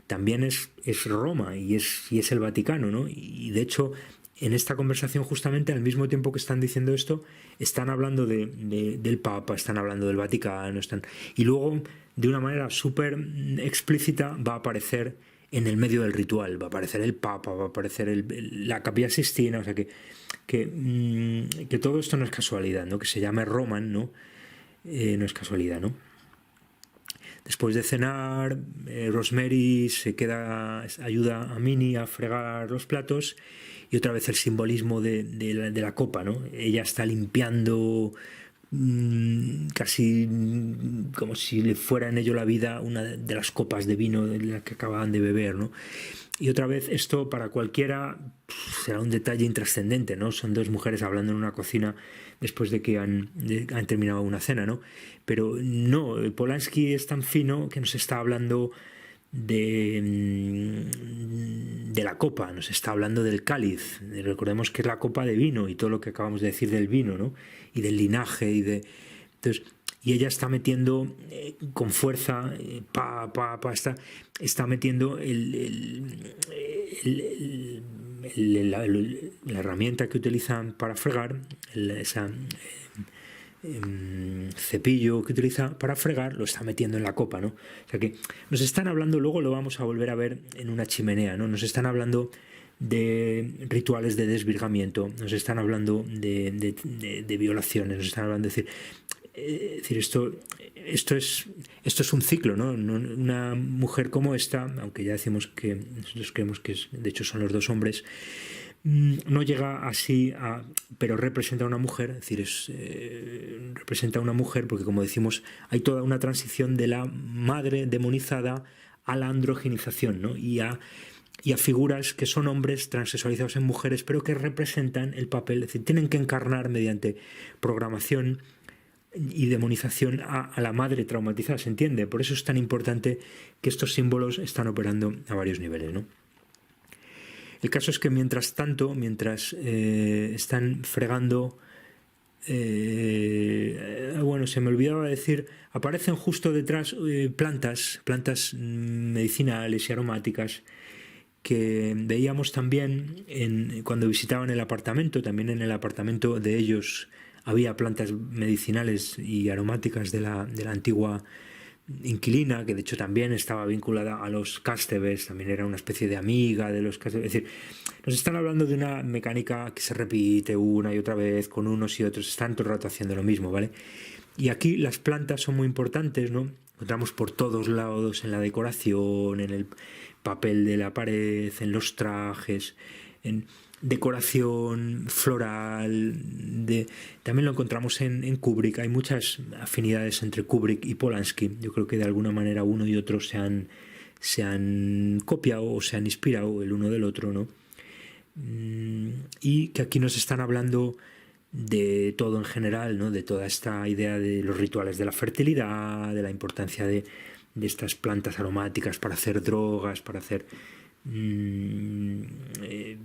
también es Roma y es el Vaticano, ¿no? Y de hecho, en esta conversación, justamente al mismo tiempo que están diciendo esto, están hablando del Papa, están hablando del Vaticano, y luego, de una manera súper explícita, va a aparecer en el medio del ritual, va a aparecer el Papa, va a aparecer la Capilla Sixtina, o sea que todo esto no es casualidad, ¿no? Que se llame Roman, ¿no? No es casualidad, ¿no? Después de cenar, Rosemary ayuda a Minnie a fregar los platos, y otra vez el simbolismo de la copa, ¿no? Ella está limpiando casi como si le fuera en ello la vida una de las copas de vino de la que acababan de beber, ¿no? Y otra vez, esto para cualquiera será un detalle intrascendente, ¿no? Son dos mujeres hablando en una cocina después de que han terminado una cena, ¿no? Pero no, Polanski es tan fino que nos está hablando de la copa, nos está hablando del cáliz. Recordemos que es la copa de vino y todo lo que acabamos de decir del vino, ¿no? Y del linaje entonces, y ella está metiendo con fuerza, está metiendo la herramienta que utilizan para fregar, cepillo que utiliza para fregar, lo está metiendo en la copa, ¿no? O sea que nos están hablando, luego lo vamos a volver a ver en una chimenea, ¿no? Nos están hablando de rituales de desvirgamiento, nos están hablando de violaciones, nos están hablando de decir esto es un ciclo, ¿no? Una mujer como esta, aunque ya decimos que nosotros creemos que de hecho son los dos hombres, no llega así pero representa a una mujer, es decir, representa a una mujer porque, como decimos, hay toda una transición de la madre demonizada a la androgenización, ¿no? Y a figuras que son hombres transexualizados en mujeres, pero que representan el papel, es decir, tienen que encarnar mediante programación y demonización a la madre traumatizada, ¿se entiende? Por eso es tan importante que estos símbolos están operando a varios niveles, ¿no? El caso es que mientras están fregando, bueno, se me olvidaba decir, aparecen justo detrás plantas medicinales y aromáticas que veíamos también cuando visitaban el apartamento. También en el apartamento de ellos había plantas medicinales y aromáticas de la antigua inquilina, que de hecho también estaba vinculada a los Casteves, también era una especie de amiga de los Casteves. Es decir, nos están hablando de una mecánica que se repite una y otra vez con unos y otros, están todo el rato haciendo lo mismo, ¿vale? Y aquí las plantas son muy importantes, ¿no? Encontramos por todos lados, en la decoración, en el papel de la pared, en los trajes, en decoración floral, también lo encontramos en Kubrick. Hay muchas afinidades entre Kubrick y Polanski. Yo creo que de alguna manera uno y otro se han copiado o se han inspirado el uno del otro, ¿no? Y que aquí nos están hablando de todo en general, ¿no? De toda esta idea de los rituales de la fertilidad, de la importancia de estas plantas aromáticas para hacer drogas, para hacer mm, eh,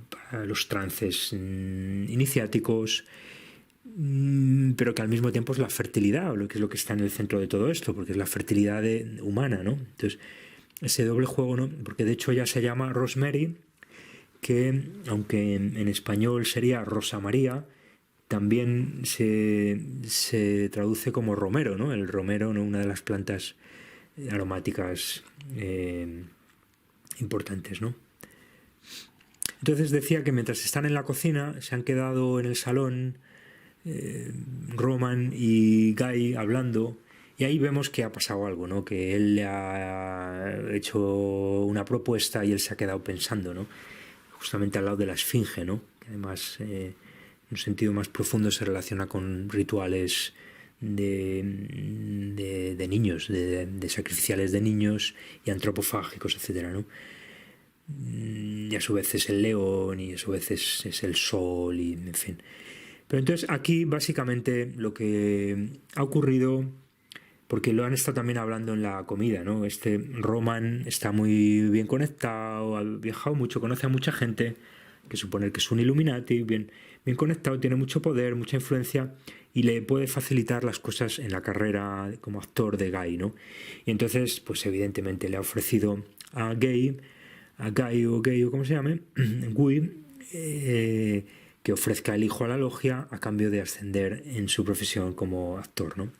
para los trances iniciáticos, pero que al mismo tiempo es la fertilidad, lo que es lo que está en el centro de todo esto, porque es la fertilidad humana, ¿no? Entonces, ese doble juego, ¿no? Porque de hecho ya se llama Rosemary, que aunque en español sería Rosa María, también se traduce como romero, ¿no? El romero, ¿no? Una de las plantas aromáticas importantes, ¿no? Entonces decía que mientras están en la cocina, se han quedado en el salón Roman y Guy hablando, y ahí vemos que ha pasado algo, ¿no? Que él le ha hecho una propuesta y él se ha quedado pensando, ¿no? Justamente al lado de la esfinge, ¿no? Que además, en un sentido más profundo, se relaciona con rituales de niños, de sacrificiales de niños y antropofágicos, etcétera, ¿no? Y a su vez es el león y a su vez es el sol y en fin. Pero entonces aquí básicamente lo que ha ocurrido, porque lo han estado también hablando en la comida, ¿no? Este Roman está muy bien conectado, ha viajado mucho, conoce a mucha gente, que suponer que es un Illuminati, bien conectado, tiene mucho poder, mucha influencia y le puede facilitar las cosas en la carrera como actor de Guy, ¿no? Y entonces, pues evidentemente le ha ofrecido a Guy o como se llame, Guy, que ofrezca el hijo a la logia a cambio de ascender en su profesión como actor, ¿no?